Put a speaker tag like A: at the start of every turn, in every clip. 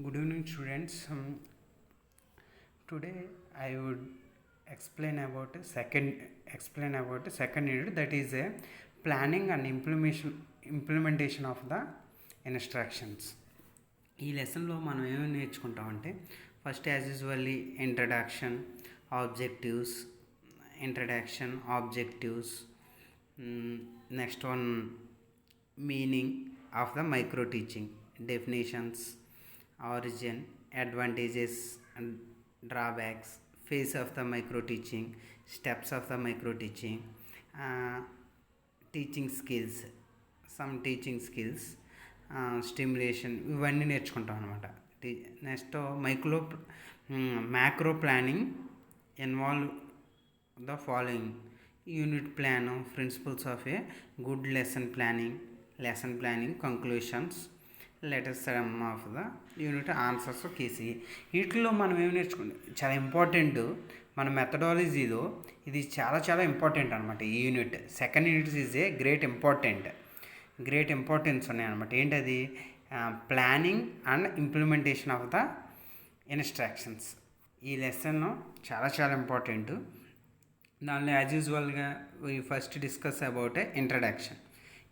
A: Good evening, students. Today I would explain about a second unit, that is a planning and implementation of the instructions. ఈ లెసన్లో మనం ఏమేమి నేర్చుకుంటామంటే first as usually introduction objectives, next one meaning of the micro teaching, definitions, origin, advantages and drawbacks, phase of the micro teaching, steps of the micro teaching, teaching skills, some teaching skills, stimulation, ఇవన్నీ నేర్చుకుంటాం అనమాట. Next macro planning involve the following: unit plan, principles of a good lesson planning, conclusions, latest sum of the unit, answers, KC. వీటిలో మనం ఏమి నేర్చుకుంటాం, చాలా important. మన మెథడాలజీలో ఇది చాలా ఇంపార్టెంట్ అనమాట. ఈ unit second unit is a great importance ఉన్నాయన్నమాట. ఏంటది? Planning and implementation of the instructions. ఈ లెసన్ చాలా ఇంపార్టెంట్. దానిలో యాజ్ యూజువల్గా we first discuss about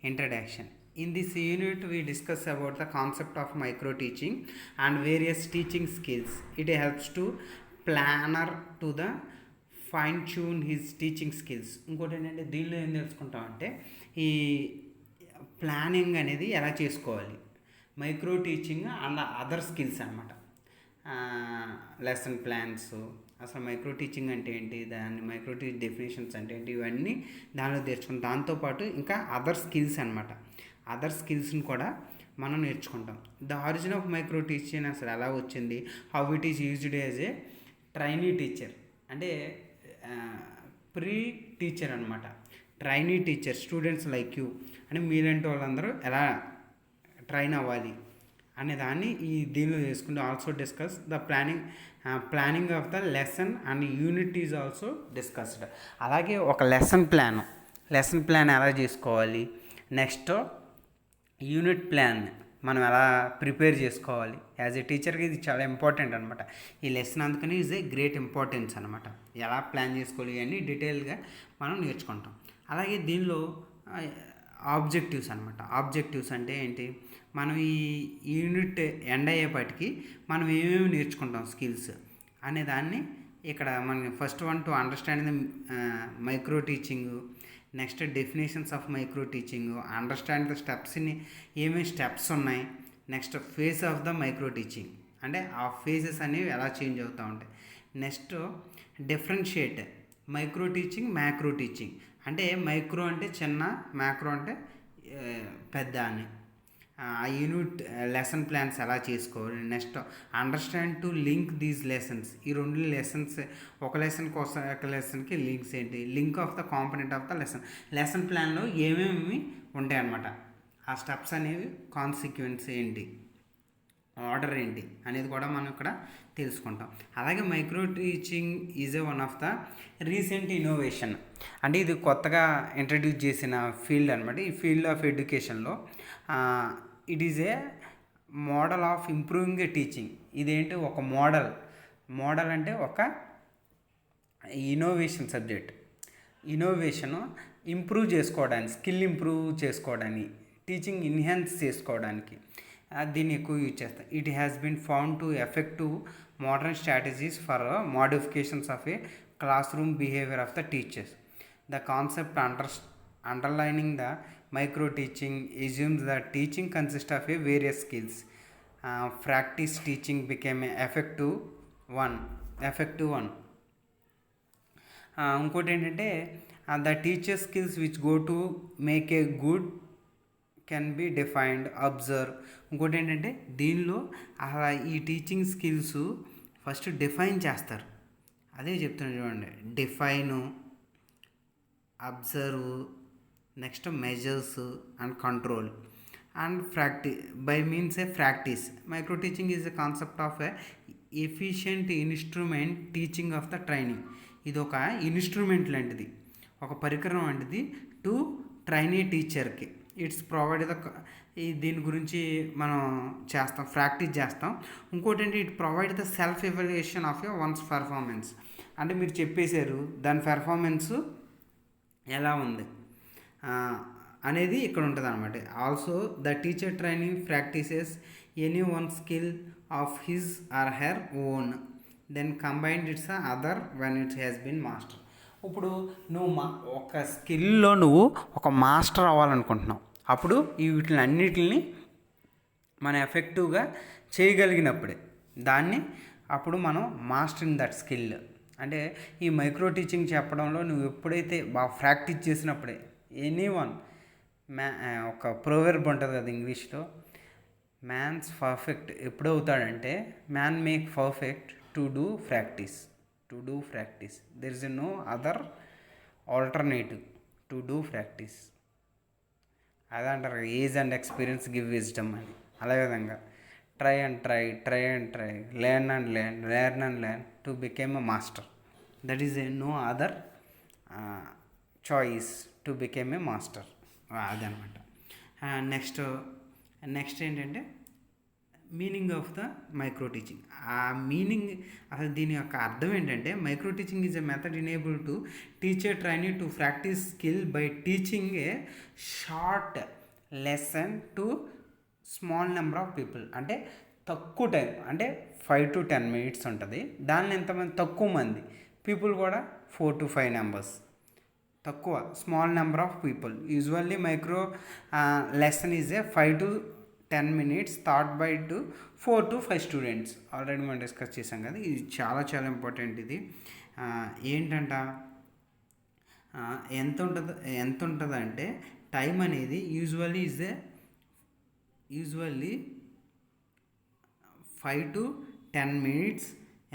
A: introduction. In this unit, we discuss about the concept of micro teaching and various teaching skills. It helps to planner to the fine tune his teaching skills. ఇంకోటి ఏంటంటే దీనిలో ఏం తెలుసుకుంటామంటే ఈ planning అనేది ఎలా చేసుకోవాలి, micro teaching and other skills అనమాట. Lesson plans, అసలు మైక్రో టీచింగ్ అంటే ఏంటి, దాన్ని మైక్రో టీచింగ్ డెఫినేషన్స్ అంటే ఏంటి, ఇవన్నీ దానిలో తెచ్చుకుంటాం. దాంతోపాటు ఇంకా అదర్ స్కిల్స్ అనమాట. అదర్ స్కిల్స్ని కూడా మనం నేర్చుకుంటాం. The origin of micro teaching అసలు ఎలా వచ్చింది, how it is used as a trainee teacher, అంటే ప్రీ టీచర్ అనమాట. Trainee teacher, students like you అంటే మీలాంటి వాళ్ళందరూ ఎలా ట్రైన్ అవ్వాలి అనే దాన్ని ఈ దీనిలో చేసుకుంటూ also discuss the planning of the lesson and unit is also discussed. అలాగే ఒక లెసన్ ప్లాన్ ఎలా చేసుకోవాలి, నెక్స్ట్ యూనిట్ ప్లాన్ మనం ఎలా ప్రిపేర్ చేసుకోవాలి. యాజ్ ఏ టీచర్కి ఇది చాలా ఇంపార్టెంట్ అనమాట ఈ లెసన్. అందుకని ఈజ్ ఏ గ్రేట్ ఇంపార్టెన్స్ అనమాట. ఎలా ప్లాన్ చేసుకోవాలి ఇవన్నీ డీటెయిల్గా మనం నేర్చుకుంటాం. అలాగే దీనిలో ఆబ్జెక్టివ్స్ అనమాట. ఆబ్జెక్టివ్స్ అంటే ఏంటి, మనం ఈ యూనిట్ ఎండ్ అయ్యేపటికి మనం ఏమేమి నేర్చుకుంటాం స్కిల్స్ అనే దాన్ని ఇక్కడ మనం first one to understand the micro teaching, next definitions of micro teaching, understand the స్టెప్స్ని ఏమేమి స్టెప్స్ ఉన్నాయి, next phase of the micro teaching అంటే ఆ ఫేజెస్ అనేవి ఎలా చేంజ్ అవుతూ ఉంటాయి. Next differentiate micro teaching, macro teaching అంటే మైక్రో అంటే చిన్న, మ్యాక్రో అంటే పెద్ద అని. ఆ యూనిట్ లెసన్ ప్లాన్స్ ఎలా చేసుకోవాలి. Next understand to link these lessons, ఈ రెండు లెసన్స్ ఒక లెసన్కి ఒక లెసన్కి లింక్స్ ఏంటి, link of the component of the lesson ప్లాన్లో ఏమేమి ఉంటాయి అన్నమాట. ఆ స్టెప్స్ అనేవి, కాన్సిక్వెన్స్ ఏంటి, ఆర్డర్ ఏంటి అనేది కూడా మనం ఇక్కడ తెలుసుకుంటాం. అలాగే micro teaching is a one of the recent innovation, అంటే ఇది కొత్తగా ఇంట్రడ్యూస్ చేసిన ఫీల్డ్ అనమాట. ఈ ఫీల్డ్ ఆఫ్ ఎడ్యుకేషన్లో it is a model of improving a teaching. ఇదేంటి, ఒక మోడల్ అంటే ఒక ఇన్నోవేషన్ సబ్జెక్ట్. ఇన్నోవేషను ఇంప్రూవ్ చేసుకోవడానికి, స్కిల్ ఇంప్రూవ్ చేసుకోవడానికి, టీచింగ్ ఎన్హాన్స్ చేసుకోవడానికి దీన్ని ఎక్కువ యూజ్ చేస్తాం. It has been found to effective modern strategies for modifications of a classroom behaviour of the teachers. The concept underlining the micro teaching assumes that teaching consists of a various skills. Practice teaching became an effective one. ఇంకోటి ఏంటంటే the teacher skills which go to make a good can be defined, observe. ఇంకోటి ఏంటంటే దీనిలో అలా ఈ teaching skills first define చేస్తారు. అదే చెప్తున్నాను చూడండి, define, observe, next measures and control and by means a practice. Micro teaching is a concept of a efficient instrument teaching of the training. ఇది ఒక ఇన్స్ట్రుమెంట్ లాంటిది, ఒక పరికరం లాంటిది టు ట్రైనీ టీచర్కి. ఇట్స్ ప్రొవైడ్ ద దీని గురించి మనం చేస్తాం, ప్రాక్టీస్ చేస్తాం. ఇంకోటి ఏంటి, it provide the self evaluation of your one's performance. అంటే మీరు చెప్పేశారు దాని పెర్ఫార్మెన్స్ ఎలా ఉంది అనేది ఇక్కడ ఉంటుంది అనమాట. Also the teacher training practices any one skill of his or her own, then combined its other when it has been master. ఇప్పుడు నువ్వు ఒక స్కిల్లో నువ్వు ఒక మాస్టర్ అవ్వాలనుకుంటున్నావు, అప్పుడు ఈ వీటిలన్నిటిని మనం ఎఫెక్టివ్గా చేయగలిగినప్పుడే దాన్ని అప్పుడు మనం మాస్టరింగ్ దట్ స్కిల్. అంటే ఈ మైక్రో టీచింగ్ చెప్పడంలో నువ్వు ఎప్పుడైతే బాగా ప్రాక్టీస్ చేసినప్పుడే ఎనీ వన్ ఒక ప్రోవెర్బ్ ఉంటుంది కదా ఇంగ్లీష్లో, మ్యాన్స్ పర్ఫెక్ట్ ఎప్పుడు అవుతాడంటే man make perfect to do practice. There is no other alternative to do practice. అదే అంటారు age and experience give wisdom అని. అదే విధంగా try and try, learn and learn to became a master. That is no other choice to became a master. అదనమాట. Next ఏంటంటే meaning of the micro teaching. ఆ meaning అసలు దీని యొక్క అర్థం ఏంటంటే, micro teaching is a method enable to teacher training to practice skill by teaching A short lesson to small number of people. అంటే తక్కువ టైం, అంటే 5 to 10 minutes ఉంటుంది. దాన్ని ఎంతమంది, తక్కువ మంది పీపుల్ కూడా 4 to 5 members, తక్కువ small number of people. Usually micro lesson is a 5 to 10 minutes taught by 4 to 5 students. Already మనం డిస్కస్ చేసాం కదా, ఇది చాలా చాలా ఇంపార్టెంట్. ఇది ఏంటంట ఎంత ఉంటుంది అంటే టైం అనేది యూజువల్లీ 5 to 10 minutes.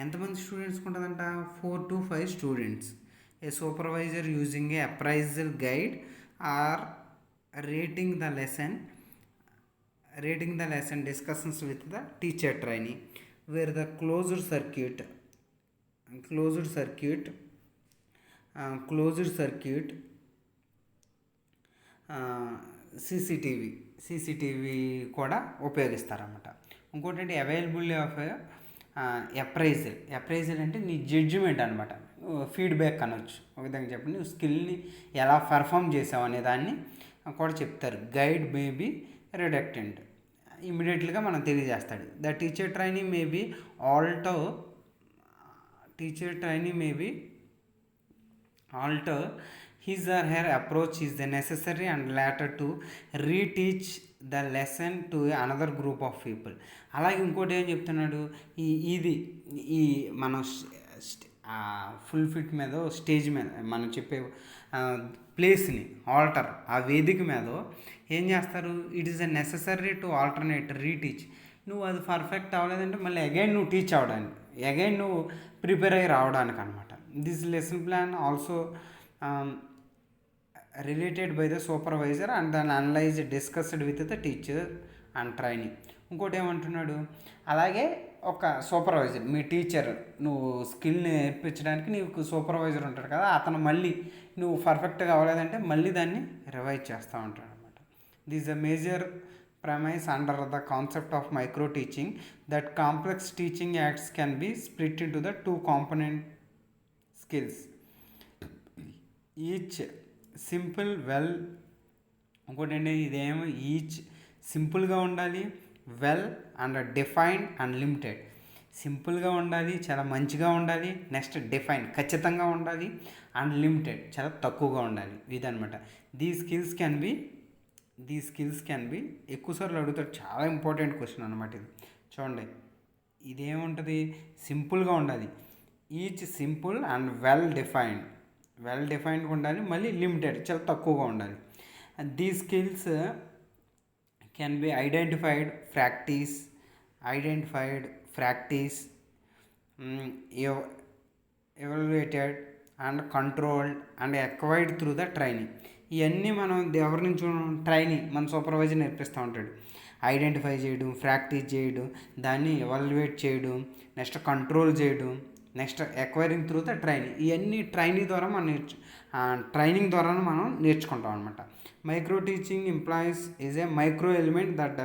A: ఎంతమంది స్టూడెంట్స్కి ఉంటుందంట, 4 to 5 students. A supervisor using a appraisal guide or rating the lesson discussions with the teacher training where the closed circuit CCTV కూడా ఉపయోగిస్తారన్నమాట. ఇంకోటి అంటే అవైలబుల్ ఆఫ్ అప్రైజల్ అంటే నీ జడ్జిమెంట్ అనమాట, ఫీడ్బ్యాక్ అనొచ్చు. ఒక విధంగా చెప్పండి, నువ్వు స్కిల్ని ఎలా పర్ఫామ్ చేసావు అనే దాన్ని కూడా చెప్తారు. గైడ్ మే బీ రిడక్టెంట్, ఇమీడియట్గా మనం తెలియజేస్తాడు. The teacher training may be alter his or her approach is the necessary and later to reteach the lesson to another group of people. అలాగే ఇంకోటి ఏం చెప్తున్నాడు, ఈ మనం ఫుల్ ఫిట్ మీద స్టేజ్ మీద మనం చెప్పే ప్లేస్ని ఆల్టర్, ఆ వేదిక మీద ఏం చేస్తారు, it is a necessary to reteach. నువ్వు అది పర్ఫెక్ట్ అవ్వలేదంటే మళ్ళీ అగైన్ నువ్వు టీచ్ అవ్వడానికి, అగైన్ నువ్వు ప్రిపేర్ అయ్యి రావడానికి అనమాట. This lesson plan also related by the supervisor and then analyzed discussed with the teacher and training. ఇంకోటి ఏమంటున్నాడు, అలాగే ఒక సూపర్వైజర్, మీ టీచర్, నువ్వు స్కిల్ని నేర్పించడానికి నీకు సూపర్వైజర్ ఉంటాడు కదా, అతను మళ్ళీ నువ్వు పర్ఫెక్ట్గా అవ్వలేదంటే మళ్ళీ దాన్ని రివైజ్ చేస్తూ ఉంటాడు అనమాట. This a major premise under the concept of micro teaching that complex teaching acts can be split into the 2 component skills, each simple well. ఇంకోటి ఏంటి, ఇదేమో ఈచ్ సింపుల్గా ఉండాలి, well and defined and limited. సింపుల్గా ఉండాలి, చాలా మంచిగా ఉండాలి, నెక్స్ట్ డిఫైన్ ఖచ్చితంగా ఉండాలి, అండ్ లిమిటెడ్ చాలా తక్కువగా ఉండాలి. ఇదనమాట. దీస్ స్కిల్స్ క్యాన్ బి ఎక్కువసార్లు అడుగుతాడు, చాలా ఇంపార్టెంట్ క్వశ్చన్ అనమాట ఇది. చూడండి, ఇదేముంటుంది, సింపుల్గా ఉండాలి, ఈచ్ సింపుల్ అండ్ వెల్ డిఫైన్డ్గా ఉండాలి, మళ్ళీ లిమిటెడ్ చాలా తక్కువగా ఉండాలి. These skills can be identified, practice, evaluated and controlled and acquired through the training. ఇవన్నీ మనం ఎవరి నుంచి ట్రైనింగ్ మన సూపర్వైజర్ నేర్పిస్తూ ఉంటాడు. ఐడెంటిఫై చేయడం, ప్రాక్టీస్ చేయడం, దాన్ని ఎవాల్యుయేట్ చేయడం, నెక్స్ట్ కంట్రోల్ చేయడం, next acquiring through the training. ఇవన్నీ ట్రైనింగ్ ద్వారా మనం ట్రైనింగ్ ద్వారా మనం నేర్చుకుంటాం అనమాట. Micro teaching employees is a micro element that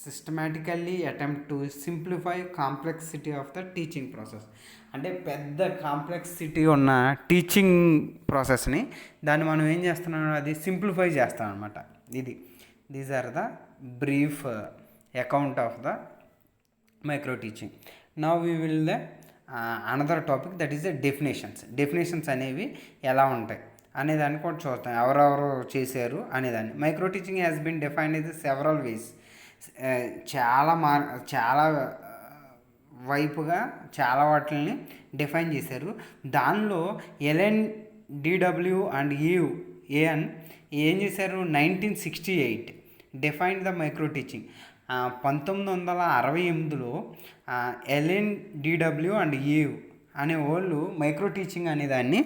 A: systematically attempt to simplify complexity of the teaching process. అంటే పెద్ద కాంప్లెక్సిటీ ఉన్న టీచింగ్ ప్రాసెస్ని దాన్ని మనం ఏం చేస్తున్నాం, అది సింప్లిఫై చేస్తాం అనమాట. These are the brief account of the micro teaching. Now we will the another topic, that is the definitions అనేవి ఎలా ఉంటాయి అనేదాన్ని కూడా చూస్తాం, ఎవరెవరు చేశారు అనేదాన్ని. Micro teaching has been defined in several ways. చాలా వైపుగా చాలా వాటిని డిఫైన్ చేశారు. దానిలో ఎల్ఎన్ డిడబ్ల్యూ అండ్ ఏఎన్ ఏం చేశారు, 1968 డిఫైన్డ్ ద మైక్రో టీచింగ్. 1968లో ఎల్ఎన్ డిడబ్ల్యూ అండ్ అనే వాళ్ళు మైక్రో టీచింగ్ అనే దాన్ని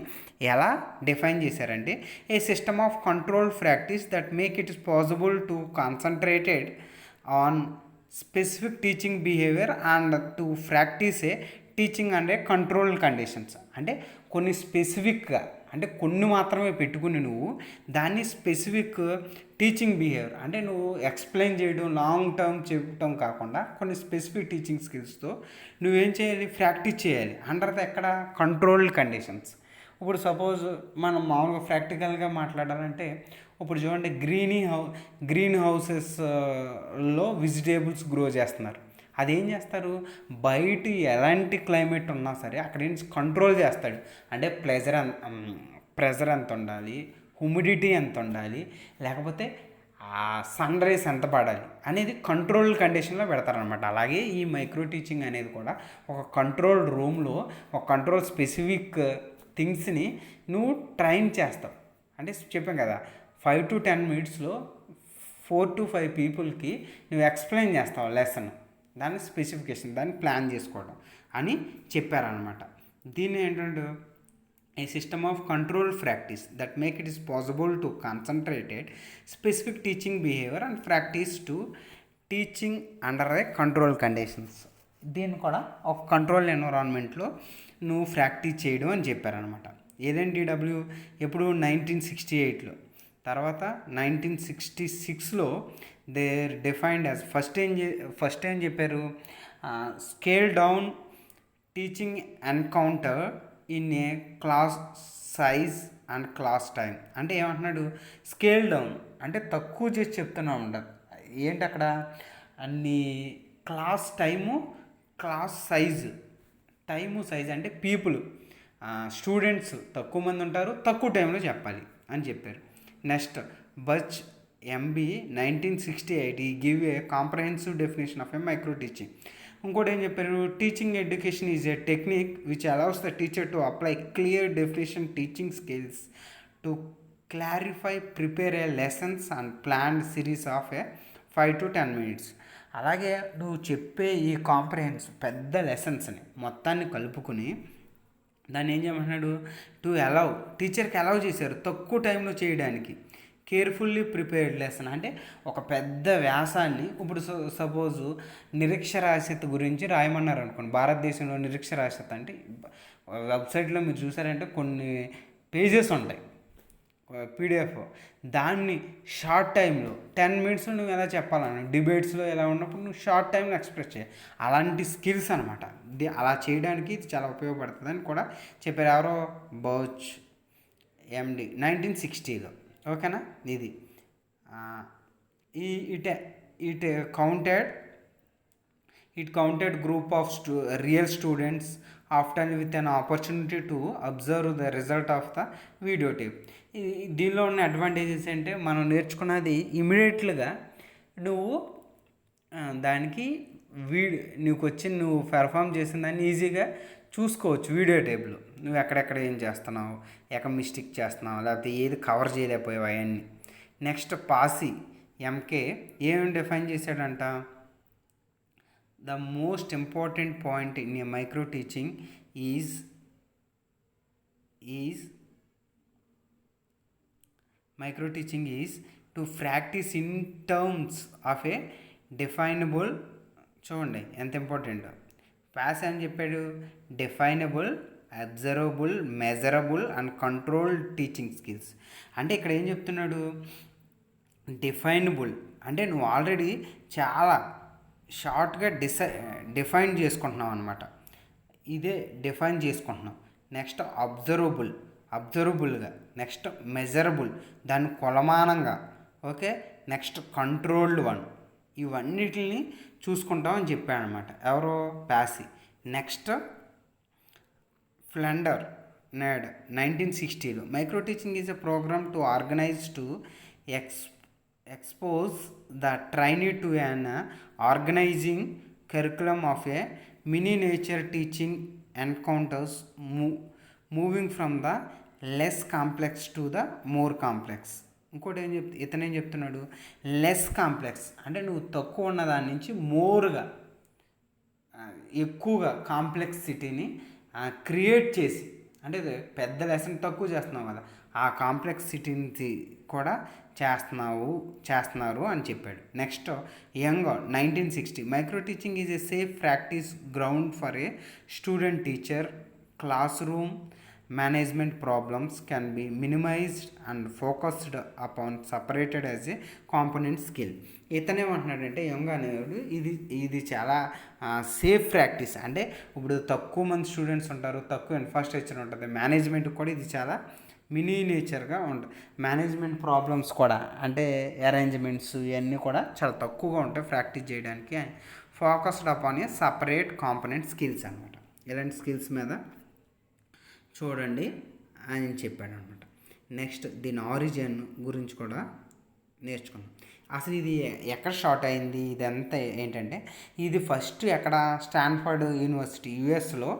A: ఎలా డిఫైన్ చేశారంటే, a system of control practice that make it possible to concentrated on specific teaching behaviour and to practice a teaching and a control conditions. అంటే కొన్ని స్పెసిఫిక్గా, అంటే కొన్ని మాత్రమే పెట్టుకుని నువ్వు దాన్ని స్పెసిఫిక్ టీచింగ్ బిహేవియర్, అంటే నువ్వు ఎక్స్ప్లెయిన్ చేయడం, లాంగ్ టర్మ్ చెప్పడం కాకుండా కొన్ని స్పెసిఫిక్ టీచింగ్ స్కిల్స్తో నువ్వేం చేయాలి, ప్రాక్టీస్ చేయాలి అండర్ ద ఎక్కడ కంట్రోల్డ్ కండిషన్స్. ఇప్పుడు సపోజ్ మనం మామూలుగా ప్రాక్టికల్గా మాట్లాడాలంటే, ఇప్పుడు చూడండి గ్రీన్ హౌసెస్లో వెజిటేబుల్స్ గ్రో చేస్తున్నారు. అదేం చేస్తారు, బయట ఎలాంటి క్లైమేట్ ఉన్నా సరే అక్కడ ఏం కంట్రోల్ చేస్తాడు. అంటే ప్రెజర్ ఎంత ఉండాలి, హ్యూమిడిటీ ఎంత ఉండాలి, లేకపోతే సన్ రైజ్ ఎంత పడాలి అనేది కంట్రోల్ కండిషన్లో పెడతారనమాట. అలాగే ఈ మైక్రో టీచింగ్ అనేది కూడా ఒక కంట్రోల్ రూమ్లో ఒక కంట్రోల్ స్పెసిఫిక్ థింగ్స్ని నువ్వు ట్రైన్ చేస్తావు. అంటే చెప్పాం కదా, 5 to 10 minutesలో 4 to 5 పీపుల్కి నువ్వు ఎక్స్ప్లెయిన్ చేస్తావు లెసన్, దాని స్పెసిఫికేషన్, దాన్ని ప్లాన్ చేసుకోవడం అని చెప్పారనమాట. దీన్ని ఏంటంటే a system of control practice that make it is possible to concentrated specific teaching behaviour and practice to teaching under a control conditions. దీన్ని కూడా ఒక కంట్రోల్ ఎన్విరాన్మెంట్లో నువ్వు ప్రాక్టీస్ చేయడం అని చెప్పారనమాట. ఏదైనా డిడబ్ల్యూ ఎప్పుడు 1968లో, తర్వాత 1966లో దేర్ డిఫైన్డ్ యాజ్ ఫస్ట్ ఏం చెప్పారు, scale down teaching encounter in a class size and class time. అంటే ఏమంటున్నాడు, స్కేల్ డౌన్ అంటే తక్కువ చేసి చెప్తున్నా ఉండదు. ఏంటి అక్కడ అన్ని క్లాస్ టైము, క్లాస్ సైజు అంటే పీపుల్ స్టూడెంట్స్ తక్కువ మంది ఉంటారు, తక్కువ టైంలో చెప్పాలి అని చెప్పారు. నెక్స్ట్ బచ్ ఎంబీ 1968 ఈ give a comprehensive definition of A micro teaching. ఇంకోటి ఏం చెప్పారు, teaching education is a technique which allows the teacher to apply clear definition teaching skills to clarify, prepare A lessons and planned series of A 5 to 10 minutes. అలాగే నువ్వు చెప్పే ఈ comprehensive పెద్ద లెసన్స్ని మొత్తాన్ని కలుపుకుని దాన్ని ఏం చేయమంటున్నాడు, టీచర్కి అలౌ చేశారు తక్కువ టైంలో చేయడానికి. కేర్ఫుల్లీ ప్రిపేర్డ్ లెసన్ అంటే ఒక పెద్ద వ్యాసాన్ని, ఇప్పుడు సపోజు నిరక్షరాస్యత గురించి రాయమన్నారు అనుకోండి. భారతదేశంలో నిరక్షరాస్యత అంటే వెబ్సైట్లో మీరు చూసారంటే కొన్ని పేజెస్ ఉంటాయి పీడిఎఫ్, దాన్ని షార్ట్ టైంలో 10 minutesలో నువ్వు ఎలా చెప్పాలని, డిబేట్స్లో ఎలా ఉన్నప్పుడు నువ్వు షార్ట్ టైంలో ఎక్స్ప్రెస్ చేయాలి. అలాంటి స్కిల్స్ అనమాట. అలా చేయడానికి ఇది చాలా ఉపయోగపడుతుంది అని కూడా చెప్పారు. ఎవరో బౌచ్ ఎండి 1960లో. ఓకేనా, ఇది it counted group of real students after with an opportunity to observe the result of the video tape. దీనిలో ఉన్న అడ్వాంటేజెస్ అంటే మనం నేర్చుకున్నది ఇమీడియట్గా నువ్వు దానికి నువ్వు పెర్ఫామ్ చేసిన దాన్ని ఈజీగా చూసుకోవచ్చు వీడియో టేప్లో. నువ్వు ఎక్కడెక్కడ ఏం చేస్తున్నావు, ఎక్కడ మిస్టేక్ చేస్తున్నావు, లేకపోతే ఏది కవర్ చేయలేకపోయావు అవన్నీ. నెక్స్ట్ పాసి ఎంకే ఏం డిఫైన్ చేశాడంట, the most important point in a micro teaching is to practice in terms of a definable. చూడండి ఎంత ఇంపార్టెంట్. పాస్ అని చెప్పాడు, definable observable, measurable and controlled teaching skills. అంటే ఇక్కడ ఏం చెప్తున్నాడు, డిఫైనబుల్ అంటే నువ్వు ఆల్రెడీ చాలా షార్ట్గా డిఫైన్ చేసుకుంటున్నావు అనమాట. ఇదే డిఫైన్ చేసుకుంటున్నాం. నెక్స్ట్ అబ్జర్వబుల్గా, నెక్స్ట్ మెజరబుల్ దాన్ని కొలమానంగా, ఓకే, నెక్స్ట్ కంట్రోల్డ్ వన్, ఇవన్నిటిని చూసుకుంటామని చెప్పాడు అనమాట. ఎవరో ప్యాసీ. నెక్స్ట్ ఫ్లెండర్ నేడ్ 1960లో micro teaching is a programme to organise to expose the trainee to an organizing curriculum of a miniature teaching encounters, moving from the less complex to the more complex. ఇంకోటి ఇతను ఏం చెప్తున్నాడు, less complex అంటే నువ్వు తక్కువ ఉన్న దాని నుంచి మోర్గా ఎక్కువగా కాంప్లెక్సిటీని క్రియేట్ చేసి, అంటే పెద్ద లెసన్ తక్కువ చేస్తున్నావు కదా, ఆ కాంప్లెక్సిటీని కూడా చేస్తున్నారు అని చెప్పాడు. Next Young 1960 micro teaching is a safe practice ground for a student teacher classroom management problems can be minimised and focused upon separated as a component skill. ఇతనేమంటున్నాడంటే యంగ్ అనేవాడు ఇది చాలా సేఫ్ ప్రాక్టీస్, అంటే ఇప్పుడు తక్కువ మంది students ఉంటారు, తక్కువ ఇన్ఫ్రాస్ట్రక్చర్ ఉంటుంది, మేనేజ్మెంట్ కూడా ఇది చాలా మినీనేచర్గా ఉంటుంది. మేనేజ్మెంట్ ప్రాబ్లమ్స్ కూడా అంటే అరేంజ్మెంట్స్ ఇవన్నీ కూడా చాలా తక్కువగా ఉంటాయి ప్రాక్టీస్ చేయడానికి. ఫోకస్డ్ అపాన్ ఏ సపరేట్ కాంపోనెంట్ స్కిల్స్ అనమాట. ఇలాంటి స్కిల్స్ మీద చూడండి అని చెప్పాడు అనమాట. నెక్స్ట్ దీని ఆరిజిన్ గురించి కూడా నేర్చుకున్నాం. అసలు ఇది ఎక్కడ స్టార్ట్ అయింది, ఇదంతా ఏంటంటే ఇది ఫస్ట్ ఎక్కడ స్టాన్ఫర్డ్ యూనివర్సిటీ యుఎస్లో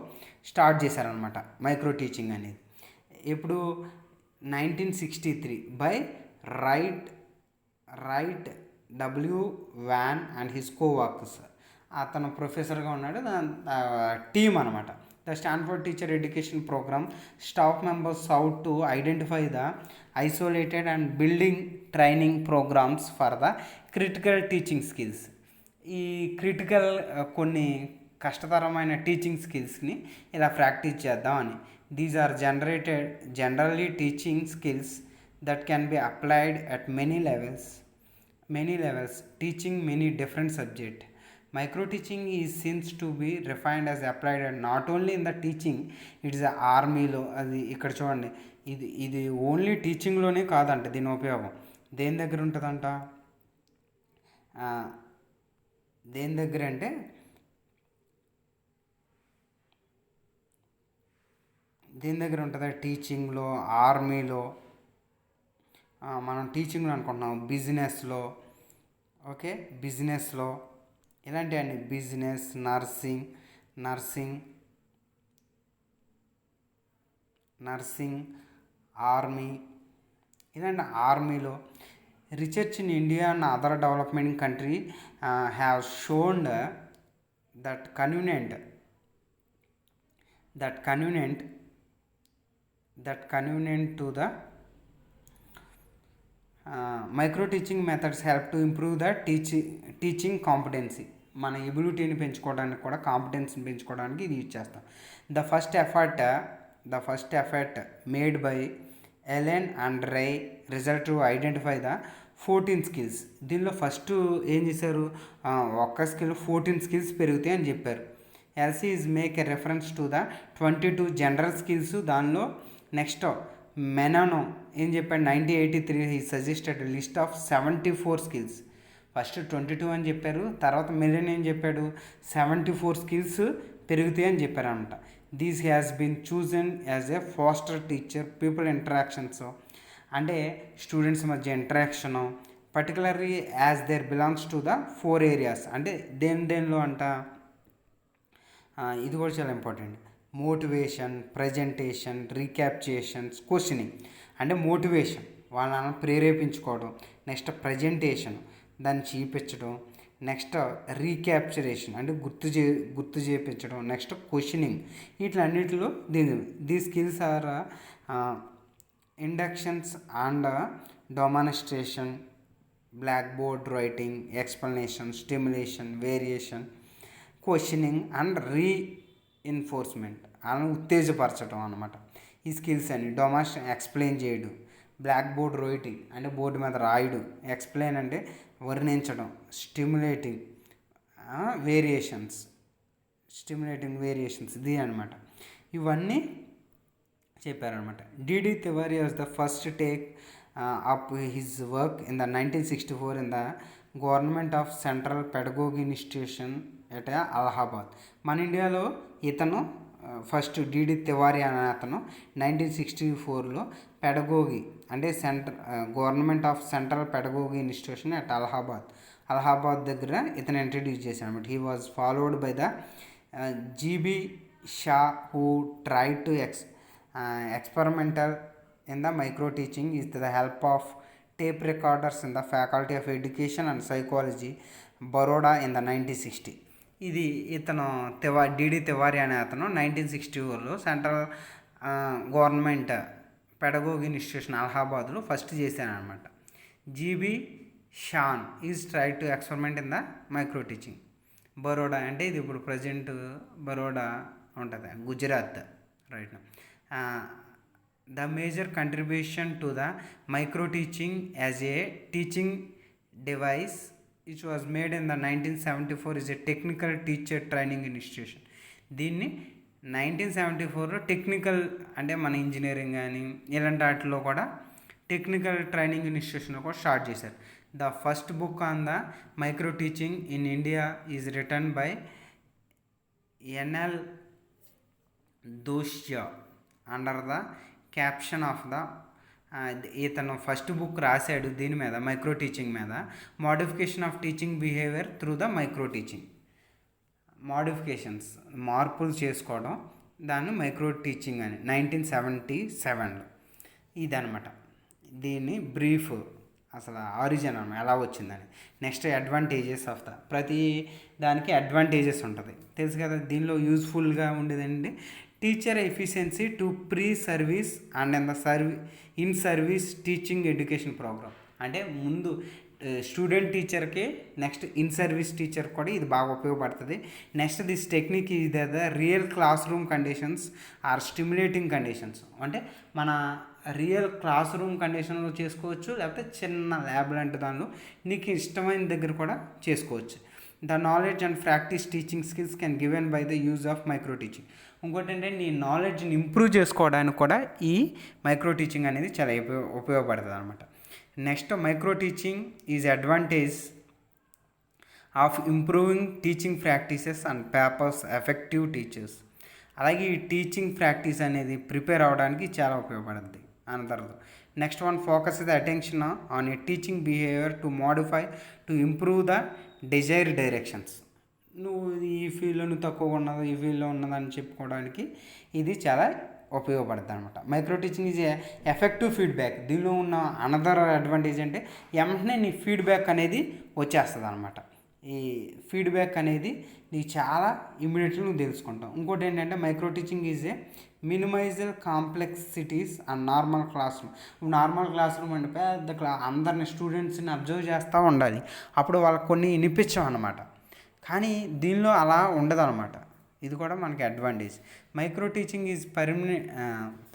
A: స్టార్ట్ చేశారనమాట మైక్రో టీచింగ్ అనేది. ఇప్పుడు 1963 by Wright W Van and his coworkers. అతను ప్రొఫెసర్గా ఉన్నాడు, టీమ్ అనమాట. The Stanford teacher education programme staff members out to identify the isolated and building training programmes for the critical teaching skills. ఈ critical కొన్ని కష్టతరమైన teaching స్కిల్స్ని ఇలా practice చేద్దామని. These are generally teaching skills that can be applied at many levels, teaching many different subjects. Micro teaching is seems to be refined as applied and not only in the teaching, it is ఆర్మీలో. అది ఇక్కడ చూడండి, ఇది only టీచింగ్లోనే కాదంట దీని ఉపయోగం. దేని దగ్గర ఉంటుందంట, దేని దగ్గర అంటే దేని దగ్గర ఉంటుంది, టీచింగ్లో, ఆర్మీలో, మనం టీచింగ్లో అనుకుంటున్నాం, బిజినెస్లో, ఓకే, బిజినెస్లో ఇలాంటివన్నీ, బిజినెస్, నర్సింగ్, ఆర్మీ, ఇలాంటి ఆర్మీలో. Research in India and other development country have shown that convenient to the micro teaching methods help to improve the teaching competency. మన ఎబిలిటీని పెంచుకోవడానికి కూడా, కాంపిటెన్సీని పెంచుకోవడానికి ఇది యూజ్ చేస్తాం. The first effort made by Allen and Rye result to identify the 14 skills. దీనిలో first ఏం చేశారు, ఒక్క స్కిల్ 14 స్కిల్స్ పెరుగుతాయి అని చెప్పారు. LC is make a reference to the 22 general skills. దానిలో నెక్స్ట్ మెననో ఏం చెప్పాడు, 1983 he suggested list of 74 skills. First 22 అని చెప్పారు, తర్వాత మెనన్ ఏం చెప్పాడు, 74 స్కిల్స్ పెరుగుతాయి అని చెప్పారు అనమాట. These has been chosen as a foster teacher people interactions, అంటే స్టూడెంట్స్ మధ్య interaction, particularly as there belongs to the 4 areas. అంటే దేనిలో అంట, ఇది కూడా చాలా important, motivation, presentation, recapitulations, questioning. అంటే మోటివేషన్ వాళ్ళని ప్రేరేపించుకోవడం, నెక్స్ట్ ప్రజెంటేషన్ దాన్ని చూపించడం, నెక్స్ట్ రీక్యాప్చులేషన్ అంటే గుర్తు చేయించడం, నెక్స్ట్ క్వశ్చనింగ్. వీటిలన్నిటిలో the skills are inductions and demonstration, blackboard writing, explanation, stimulation, variation, questioning and reinforcement. వాళ్ళని ఉత్తేజపరచడం అనమాట. ఈ స్కిల్స్ అని ఎక్స్ప్లెయిన్ చేయడం, బ్లాక్ బోర్డ్ రైటింగ్ అంటే బోర్డు మీద రాయడం, ఎక్స్ప్లెయిన్ అంటే వర్ణించడం, స్టిమ్యులేటింగ్ వేరియేషన్స్ ఇది అనమాట. ఇవన్నీ చెప్పారనమాట. DD Tiwari was the first take up his work in the 1964 in the government of central pedagogy institution at Allahabad. మన ఇండియాలో ఇతను ఫస్ట్ డిడి తివారీ అనే అతను 1964లో పెడగోగి అంటే government of central pedagogy institution at Allahabad దగ్గర ఇతను ఇంట్రడ్యూస్ చేశాడు అనమాట. He was followed by the GB Shah who try to experimental in the micro teaching with the help of tape recorders in the Faculty of Education and Psychology, Baroda in the 1960. ఇది ఇతను DD Tiwari అనే అతను 1964లో central government pedagogy institution అలహాబాద్లో first చేశాను అనమాట. G B Shah is try to experiment in the micro teaching. Baroda అంటే ఇది ఇప్పుడు ప్రజెంట్ బరోడా ఉంటుంది, Gujarat, right. The major contribution to the micro teaching as a teaching device which was made in the 1974 is a technical teacher training institution. దీన్ని 1974లో technical అంటే మన engineering కానీ ఇలాంటి వాటిలో కూడా టెక్నికల్ ట్రైనింగ్ ఇన్స్టిట్యూషన్లో కూడా స్టార్ట్ చేశారు. The first book on the micro teaching in India is return by N L Dosajh under the caption of the ఇతను ఫస్ట్ బుక్ రాశాడు దీని మీద, మైక్రో టీచింగ్ మీద, modification of teaching behaviour through the micro teaching. మార్పులు చేసుకోవడం, దాన్ని micro teaching అని 1977లో. ఇదనమాట దీన్ని బ్రీఫ్, అసలు ఆరిజిన్ అన్నమాట ఎలా వచ్చిందని. నెక్స్ట్ అడ్వాంటేజెస్ ఆఫ్ ద, ప్రతి దానికి అడ్వాంటేజెస్ ఉంటుంది తెలుసు కదా. దీనిలో యూజ్ఫుల్గా ఉండేదండి teacher efficiency to pre service and in service teaching education programme. అంటే ముందు స్టూడెంట్ టీచర్కి, నెక్స్ట్ ఇన్ సర్వీస్ టీచర్ కూడా ఇది బాగా ఉపయోగపడుతుంది. Next this technique is the real classroom conditions or stimulating conditions. అంటే మన రియల్ క్లాస్ రూమ్ కండిషన్లో చేసుకోవచ్చు, లేకపోతే చిన్న ల్యాబ్ లాంటి దానిలో నీకు ఇష్టమైన దగ్గర కూడా చేసుకోవచ్చు. The knowledge and practice teaching skills can given by the use of micro teaching. ఇంకోటి ఏంటంటే నీ నాలెడ్జ్ని ఇంప్రూవ్ చేసుకోవడానికి కూడా ఈ మైక్రో టీచింగ్ అనేది చాలా ఉపయోగపడుతుంది అనమాట. Next micro teaching is advantage of improving teaching practices and papers effective teachers. అలాగే ఈ టీచింగ్ ప్రాక్టీస్ అనేది ప్రిపేర్ అవ్వడానికి చాలా ఉపయోగపడుతుంది another. Next one focus the attention on a teaching behaviour to modify to improve the desired directions. నువ్వు ఈ ఫీల్డ్లో నువ్వు తక్కువగా ఉన్నది, ఈ ఫీల్డ్లో ఉన్నదని చెప్పుకోవడానికి ఇది చాలా ఉపయోగపడుతుంది అనమాట. Micro teaching is effective feedback. దీనిలో ఉన్న అనదర్ అడ్వాంటేజ్ అంటే వెంటనే నీ ఫీడ్బ్యాక్ అనేది వచ్చేస్తుంది అనమాట. ఈ ఫీడ్బ్యాక్ అనేది నీకు చాలా ఇమ్మీడియట్గా నువ్వు తెలుసుకుంటావు. ఇంకోటి ఏంటంటే micro teaching is a minimiser complexities and normal classroom. Normal classroom అంటే పెద్ద అందరిని స్టూడెంట్స్ని అబ్జర్వ్ చేస్తూ ఉండాలి, అప్పుడు వాళ్ళకి కొన్ని వినిపించాం అనమాట. కానీ దీనిలో అలా ఉండదు అనమాట. ఇది కూడా మనకి advantage. Micro teaching is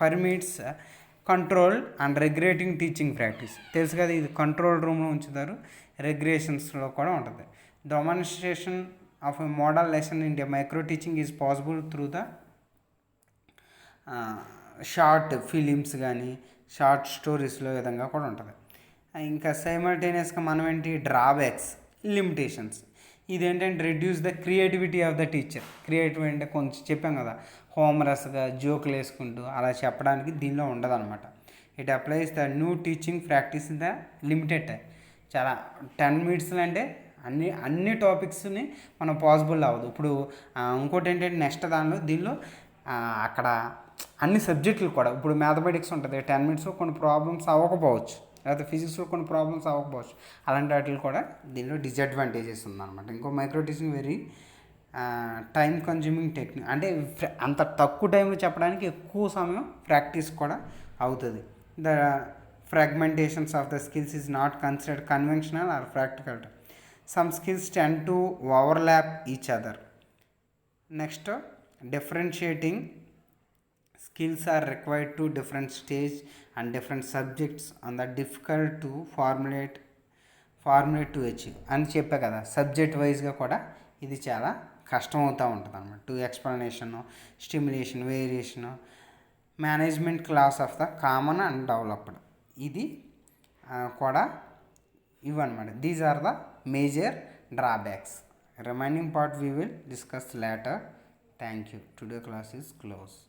A: permits control and regulating teaching practice. తెలుసు కదా, ఇది కంట్రోల్ రూమ్లో ఉంచుతారు, రెగ్యులేషన్స్లో కూడా ఉంటుంది. Demonstration of a model lesson in the micro teaching is possible through the short films కానీ షార్ట్ స్టోరీస్లో విధంగా కూడా ఉంటుంది. ఇంకా సైమల్టేనియస్గా మనం ఏంటి డ్రాబ్యాక్స్, లిమిటేషన్స్. ఇదేంటంటే reduce the creativity of the teacher. Creativity అంటే కొంచెం చెప్పాం కదా, హోమరస్గా జోకులు వేసుకుంటూ అలా చెప్పడానికి దీనిలో ఉండదు అనమాట. It applies the new teaching practice in the limited time. చాలా 10 minutesలో అంటే అన్ని టాపిక్స్ని మనం పాసిబుల్ అవ్వదు. ఇప్పుడు ఇంకోటి ఏంటంటే నెక్స్ట్ దీనిలో అక్కడ అన్ని సబ్జెక్టులు కూడా, ఇప్పుడు మ్యాథమెటిక్స్ ఉంటుంది 10 minutesలో కొన్ని ప్రాబ్లమ్స్ అవ్వకపోవచ్చు, లేకపోతే ఫిజిక్స్లో కొన్ని ప్రాబ్లమ్స్ అవ్వకపోవచ్చు. అలాంటి వాటికి కూడా దీనిలో డిసడ్వాంటేజెస్ ఉందన్నమాట. ఇంకో micro teaching very time consuming technique. అంటే అంత తక్కువ టైంలో చెప్పడానికి ఎక్కువ సమయం ప్రాక్టీస్ కూడా అవుతుంది. The fragmentations of the skills is not considered conventional or practical. Some skills tend to overlap each other. Next differentiating skills are required to different stage and different subjects and the difficult to formulate to achieve అని చెప్పా కదా. Subject వైజ్గా కూడా ఇది చాలా కష్టం అవుతూ ఉంటుంది అనమాట. To explanation, stimulation, variation, management class of the common and developed, ఇది కూడా ఇవన్నమాట. These are the major drawbacks. Remaining part we will discuss later. Thank you. Today class is closed.